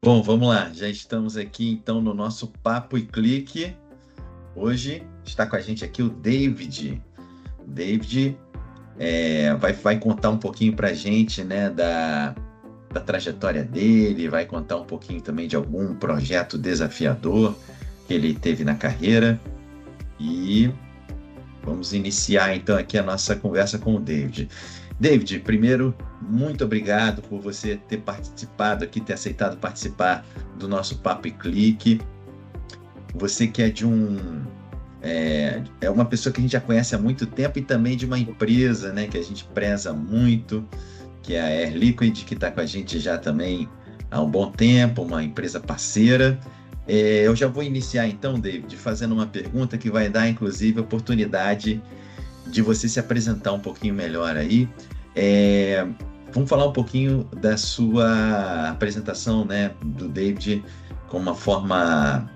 Bom, vamos lá. Já estamos aqui então no nosso Papo e Clique. Hoje está com a gente aqui o David. David vai contar um pouquinho para a gente, né, da trajetória dele, vai contar um pouquinho também de algum projeto desafiador que ele teve na carreira. E vamos iniciar então aqui a nossa conversa com o David. David, primeiro, muito obrigado por você ter participado aqui, ter aceitado participar do nosso Papo e Clique. Você que é uma pessoa que a gente já conhece há muito tempo e também de uma empresa, né, que a gente preza muito, que é a Air Liquid, que está com a gente já também há um bom tempo, uma empresa parceira. Eu já vou iniciar então, David, fazendo uma pergunta que vai dar, inclusive, a oportunidade de você se apresentar um pouquinho melhor aí. Vamos falar um pouquinho da sua apresentação, né, do David, com uma forma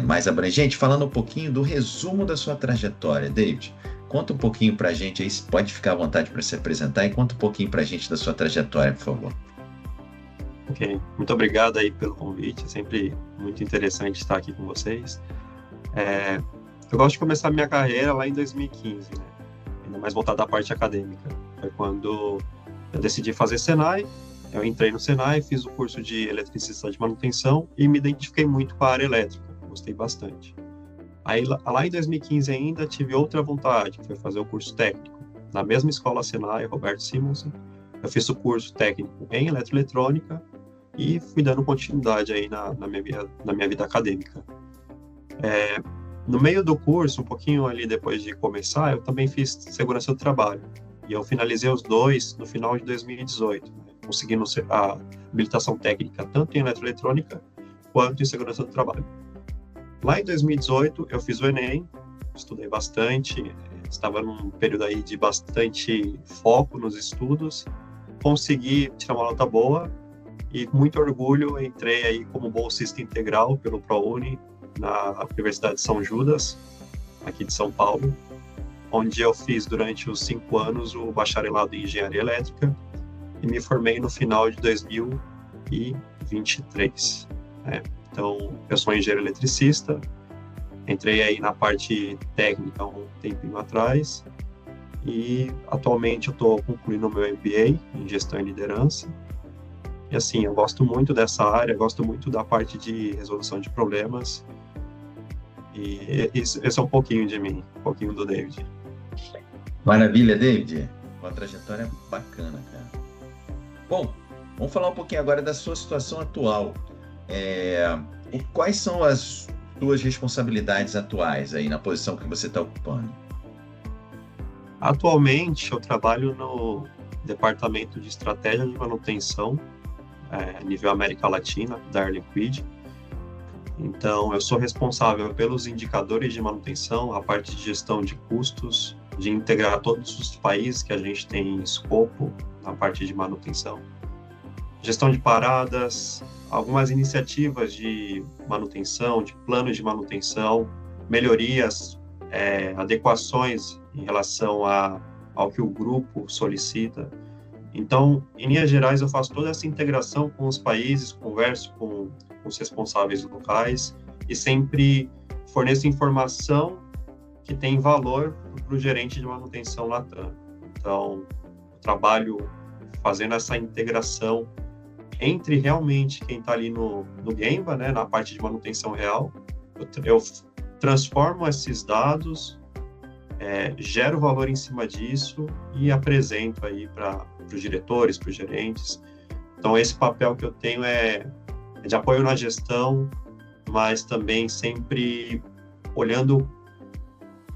mais abrangente, falando um pouquinho do resumo da sua trajetória. David, conta um pouquinho para a gente aí, pode ficar à vontade para se apresentar e conta um pouquinho para a gente da sua trajetória, por favor. Ok, muito obrigado aí pelo convite, é sempre muito interessante estar aqui com vocês. Eu gosto de começar minha carreira lá em 2015, né? Ainda mais voltada à parte acadêmica. Foi quando eu decidi fazer Senai, eu entrei no Senai, fiz o curso de eletricista de manutenção e me identifiquei muito com a área elétrica, gostei bastante. Aí lá em 2015 ainda tive outra vontade, que foi fazer o curso técnico. Na mesma escola Senai, Roberto Simonsen, eu fiz o curso técnico em eletroeletrônica e fui dando continuidade aí na minha vida acadêmica. No meio do curso, um pouquinho ali depois de começar, eu também fiz segurança do trabalho. E eu finalizei os dois no final de 2018, né, conseguindo a habilitação técnica tanto em eletroeletrônica quanto em segurança do trabalho. Lá em 2018, eu fiz o Enem, estudei bastante, estava num período aí de bastante foco nos estudos, consegui tirar uma nota boa e com muito orgulho entrei aí como bolsista integral pelo ProUni na Universidade de São Judas, aqui de São Paulo, onde eu fiz durante os 5 anos o bacharelado em Engenharia Elétrica e me formei no final de 2023. Né? Então, eu sou engenheiro eletricista, entrei aí na parte técnica há um tempinho atrás e atualmente eu estou concluindo o meu MBA em Gestão e Liderança. E assim, eu gosto muito dessa área, gosto muito da parte de resolução de problemas. E esse é um pouquinho de mim, um pouquinho do David. Maravilha, David. Uma trajetória bacana, cara. Bom, vamos falar um pouquinho agora da sua situação atual. Quais são as suas responsabilidades atuais aí na posição que você está ocupando? Atualmente, eu trabalho no Departamento de Estratégia de Manutenção, nível América Latina, da Air Liquid. Então, eu sou responsável pelos indicadores de manutenção, a parte de gestão de custos, de integrar todos os países que a gente tem em escopo na parte de manutenção. Gestão de paradas, algumas iniciativas de manutenção, de planos de manutenção, melhorias, adequações em relação ao que o grupo solicita. Então, em linhas gerais, eu faço toda essa integração com os países, converso com os responsáveis locais e sempre forneço informação que tem valor para o gerente de manutenção Latam. Então, eu trabalho fazendo essa integração entre realmente quem está ali no Gemba, né, na parte de manutenção real. Eu transformo esses dados, gero valor em cima disso e apresento aí para os diretores, para os gerentes. Então, esse papel que eu tenho é de apoio na gestão, mas também sempre olhando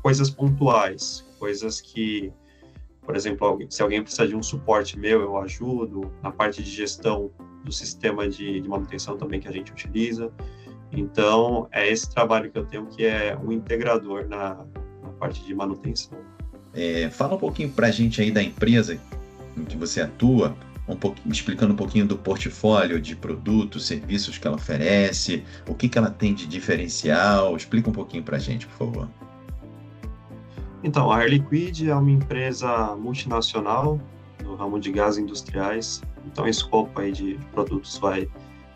coisas pontuais, coisas que, por exemplo, se alguém precisa de um suporte meu, eu ajudo, na parte de gestão do sistema de manutenção também que a gente utiliza. Então, é esse trabalho que eu tenho que é um integrador na parte de manutenção. Fala um pouquinho para a gente aí da empresa em que você atua, explicando um pouquinho do portfólio de produtos, serviços que ela oferece, o que ela tem de diferencial. Explica um pouquinho para a gente, por favor. Então, a Air Liquid é uma empresa multinacional no ramo de gases industriais. Então, o escopo aí de produtos vai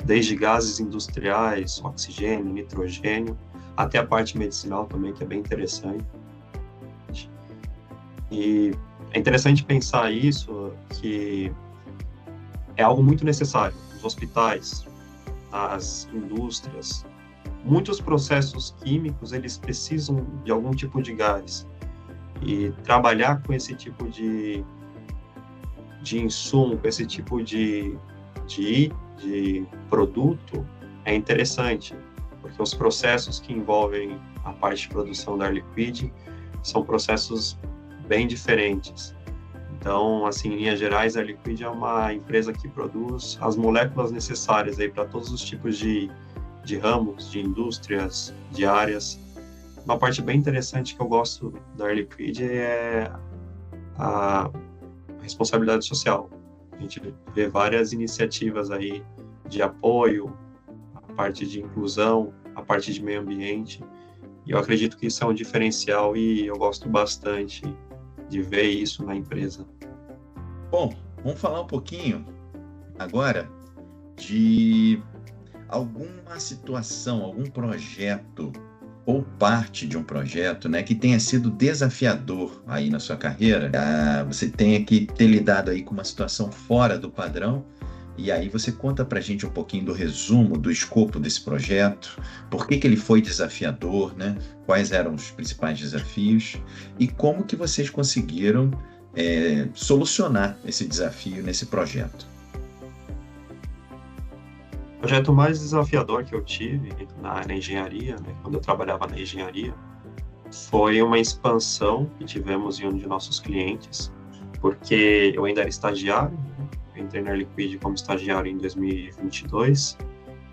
desde gases industriais, oxigênio, nitrogênio, até a parte medicinal também, que é bem interessante. E é interessante pensar isso, que é algo muito necessário nos hospitais, nas indústrias. Muitos processos químicos, eles precisam de algum tipo de gás. E trabalhar com esse tipo de insumo, com esse tipo de produto é interessante, porque os processos que envolvem a parte de produção da Air Liquide são processos bem diferentes. Então, assim, em linhas gerais, a Air Liquide é uma empresa que produz as moléculas necessárias aí para todos os tipos de ramos, de indústrias, de áreas. Uma parte bem interessante que eu gosto da Air Liquide é a responsabilidade social. A gente vê várias iniciativas aí de apoio, a parte de inclusão, a parte de meio ambiente, e eu acredito que isso é um diferencial e eu gosto bastante de ver isso na empresa. Bom, vamos falar um pouquinho agora de alguma situação, algum projeto ou parte de um projeto, né, que tenha sido desafiador aí na sua carreira. Você tenha que ter lidado aí com uma situação fora do padrão, e aí você conta pra gente um pouquinho do resumo, do escopo desse projeto, por que ele foi desafiador, né? Quais eram os principais desafios e como que vocês conseguiram solucionar esse desafio nesse projeto. O projeto mais desafiador que eu tive na engenharia, né, quando eu trabalhava na engenharia, foi uma expansão que tivemos em um de nossos clientes, porque eu ainda era estagiário, né? Eu entrei na Air Liquide como estagiário em 2022,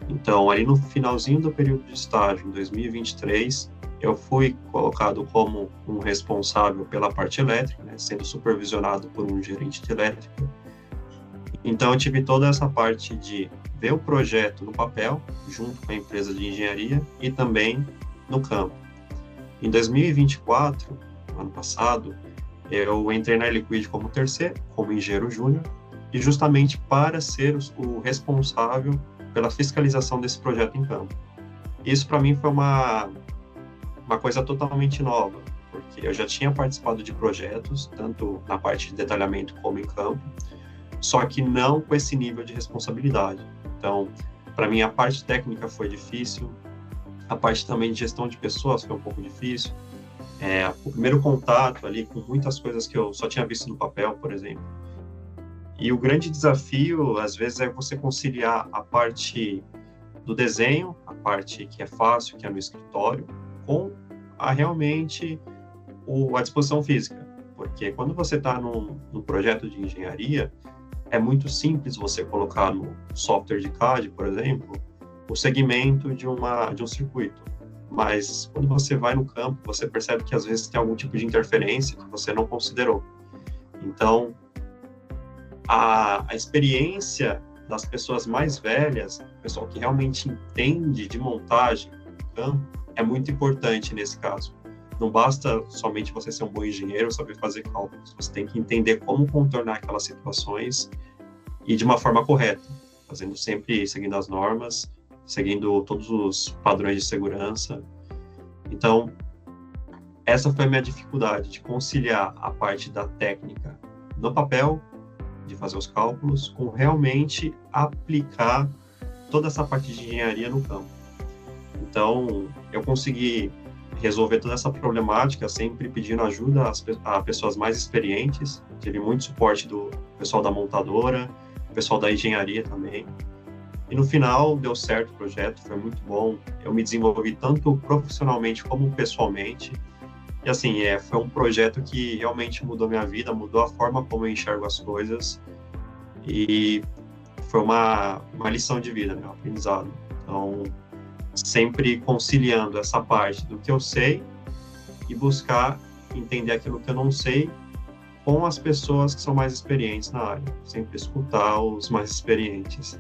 então ali no finalzinho do período de estágio, em 2023, eu fui colocado como um responsável pela parte elétrica, né, sendo supervisionado por um gerente de elétrica. Então eu tive toda essa parte de ver o projeto no papel, junto com a empresa de engenharia, e também no campo. Em 2024, ano passado, eu entrei na Air Liquide como terceiro, como engenheiro júnior, e justamente para ser o responsável pela fiscalização desse projeto em campo. Isso para mim foi uma coisa totalmente nova, porque eu já tinha participado de projetos, tanto na parte de detalhamento como em campo, só que não com esse nível de responsabilidade. Então, para mim, a parte técnica foi difícil, a parte também de gestão de pessoas foi um pouco difícil. O primeiro contato ali com muitas coisas que eu só tinha visto no papel, por exemplo. E o grande desafio, às vezes, é você conciliar a parte do desenho, a parte que é fácil, que é no escritório, com realmente a disposição física. Porque quando você está num projeto de engenharia, é muito simples você colocar no software de CAD, por exemplo, o segmento de um circuito. Mas quando você vai no campo, você percebe que às vezes tem algum tipo de interferência que você não considerou. Então, a experiência das pessoas mais velhas, pessoal que realmente entende de montagem no campo, é muito importante nesse caso. Não basta somente você ser um bom engenheiro, saber fazer cálculos. Você tem que entender como contornar aquelas situações e de uma forma correta, fazendo sempre, seguindo as normas, seguindo todos os padrões de segurança. Então, essa foi a minha dificuldade, de conciliar a parte da técnica no papel, de fazer os cálculos, com realmente aplicar toda essa parte de engenharia no campo. Então, eu consegui resolver toda essa problemática, sempre pedindo ajuda a pessoas mais experientes. Tive muito suporte do pessoal da montadora, pessoal da engenharia também. E no final deu certo o projeto, foi muito bom. Eu me desenvolvi tanto profissionalmente como pessoalmente. E assim, foi um projeto que realmente mudou minha vida, mudou a forma como eu enxergo as coisas. E foi uma lição de vida, meu aprendizado. Então, sempre conciliando essa parte do que eu sei e buscar entender aquilo que eu não sei com as pessoas que são mais experientes na área. Sempre escutar os mais experientes.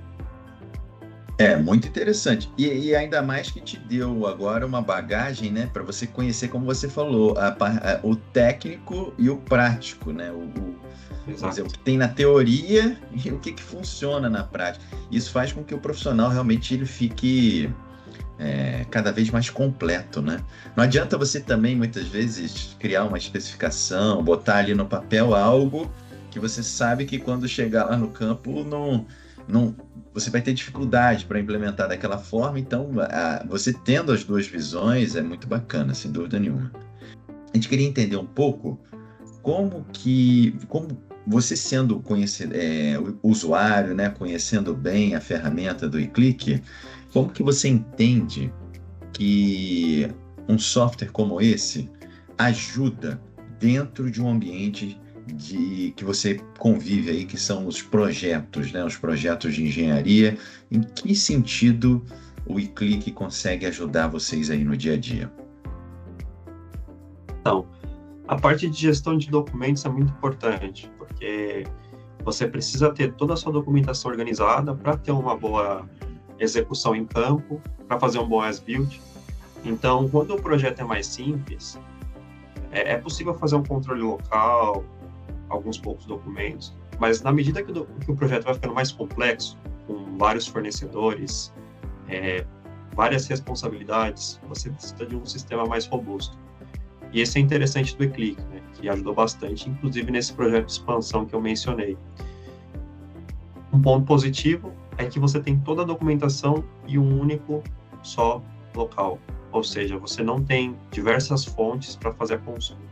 É muito interessante. E ainda mais que te deu agora uma bagagem, né, para você conhecer, como você falou, o técnico e o prático, né? Vamos dizer, o Exato. que tem na teoria e o que funciona na prática. Isso faz com que o profissional realmente ele fique cada vez mais completo, né? Não adianta você também, muitas vezes, criar uma especificação, botar ali no papel algo que você sabe que quando chegar lá no campo não, você vai ter dificuldade para implementar daquela forma. Então, você tendo as duas visões é muito bacana, sem dúvida nenhuma. A gente queria entender um pouco como você sendo usuário, né, conhecendo bem a ferramenta do eClick, como que você entende que um software como esse ajuda dentro de um ambiente que você convive aí, que são os projetos, né? Os projetos de engenharia. Em que sentido o eClick consegue ajudar vocês aí no dia a dia? Então, a parte de gestão de documentos é muito importante, porque você precisa ter toda a sua documentação organizada para ter uma boa execução em campo, para fazer um bom as-build. Então, quando o projeto é mais simples, é possível fazer um controle local, alguns poucos documentos, mas na medida que o projeto vai ficando mais complexo, com vários fornecedores, várias responsabilidades, você precisa de um sistema mais robusto. E esse é interessante do eClick, né, que ajudou bastante, inclusive nesse projeto de expansão que eu mencionei. Um ponto positivo é que você tem toda a documentação em um único só local, ou seja, você não tem diversas fontes para fazer a consulta.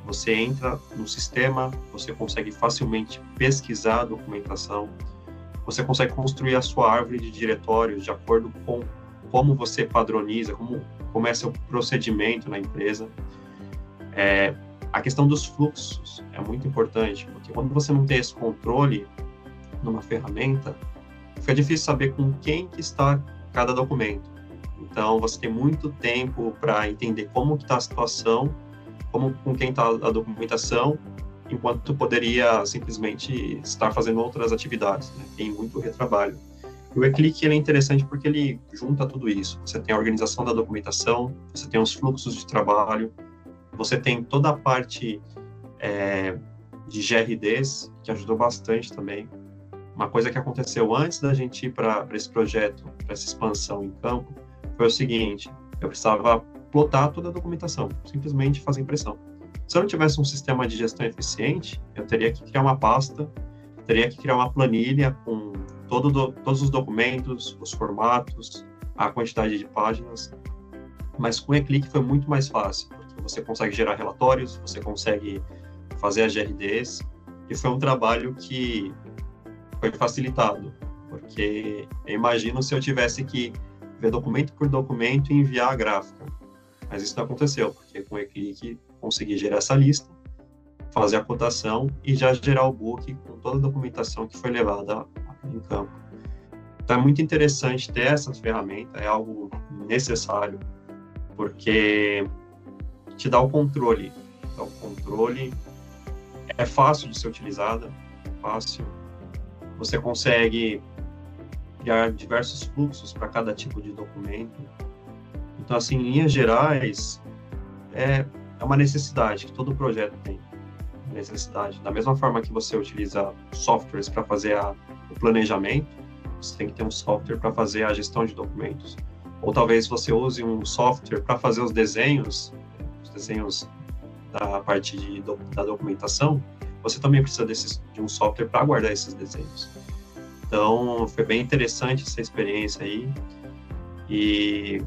Você entra no sistema, você consegue facilmente pesquisar a documentação, você consegue construir a sua árvore de diretórios de acordo com como você padroniza, como é seu procedimento na empresa. A questão dos fluxos é muito importante, porque quando você não tem esse controle numa ferramenta, fica difícil saber com quem que está cada documento. Então, você tem muito tempo para entender como que está a situação, com quem está a documentação, enquanto tu poderia simplesmente estar fazendo outras atividades, né? Tem muito retrabalho. E o eClick ele é interessante porque ele junta tudo isso. Você tem a organização da documentação, você tem os fluxos de trabalho, você tem toda a parte de GRDs, que ajudou bastante também. Uma coisa que aconteceu antes da gente ir para esse projeto, para essa expansão em campo, foi o seguinte: eu precisava plotar toda a documentação, simplesmente fazer impressão. Se eu não tivesse um sistema de gestão eficiente, eu teria que criar uma pasta, teria que criar uma planilha com todos os documentos, os formatos, a quantidade de páginas. Mas com o eClick foi muito mais fácil, porque você consegue gerar relatórios, você consegue fazer as GRDs, e foi um trabalho que foi facilitado, porque eu imagino se eu tivesse que ver documento por documento e enviar a gráfica. Mas isso não aconteceu, porque com o eClick consegui gerar essa lista, fazer a cotação e já gerar o book com toda a documentação que foi levada em campo. Então é muito interessante ter essa ferramenta, é algo necessário, porque te dá o controle. Então, o controle é fácil de ser utilizada, fácil. Você consegue criar diversos fluxos para cada tipo de documento. Então, assim, em linhas gerais, é uma necessidade que todo projeto tem. Necessidade. Da mesma forma que você utiliza softwares para fazer o planejamento, você tem que ter um software para fazer a gestão de documentos. Ou talvez você use um software para fazer os desenhos da parte da documentação, você também precisa de um software para guardar esses desenhos. Então, foi bem interessante essa experiência aí. E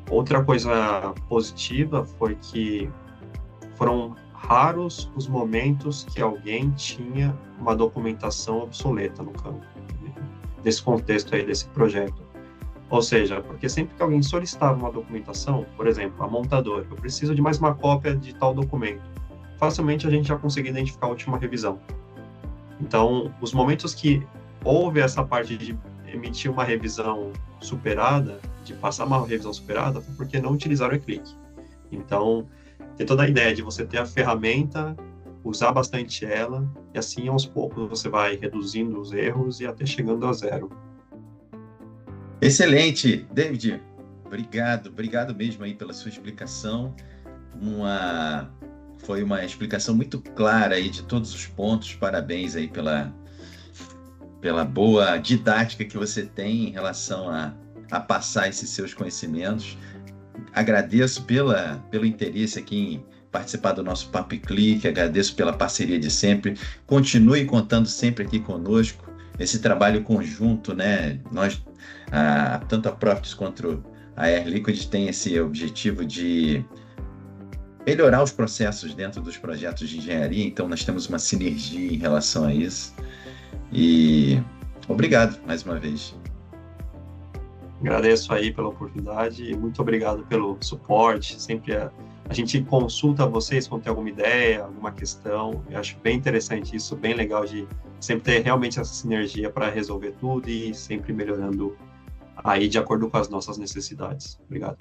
outra coisa positiva foi que foram raros os momentos que alguém tinha uma documentação obsoleta no campo, né? Desse contexto aí, desse projeto. Ou seja, porque sempre que alguém solicitava uma documentação, por exemplo, a montadora, eu preciso de mais uma cópia de tal documento, facilmente a gente já consegue identificar a última revisão. Então, os momentos que houve essa parte de emitir uma revisão superada, de passar uma revisão superada, foi porque não utilizaram o eClick. Então, tem toda a ideia de você ter a ferramenta, usar bastante ela, e assim, aos poucos, você vai reduzindo os erros e até chegando a zero. Excelente, David. Obrigado mesmo aí pela sua explicação. Foi uma explicação muito clara aí de todos os pontos. Parabéns aí pela boa didática que você tem em relação a passar esses seus conhecimentos. Agradeço pelo interesse aqui em participar do nosso Papo e Clique, agradeço pela parceria de sempre. Continue contando sempre aqui conosco. Esse trabalho conjunto, né? Nós, tanto a Profits quanto a Air Liquid tem esse objetivo de melhorar os processos dentro dos projetos de engenharia, então nós temos uma sinergia em relação a isso. E obrigado mais uma vez. Agradeço aí pela oportunidade e muito obrigado pelo suporte. Sempre a gente consulta vocês quando tem alguma ideia, alguma questão. Eu acho bem interessante isso, bem legal de sempre ter realmente essa sinergia para resolver tudo e sempre melhorando aí de acordo com as nossas necessidades. Obrigado.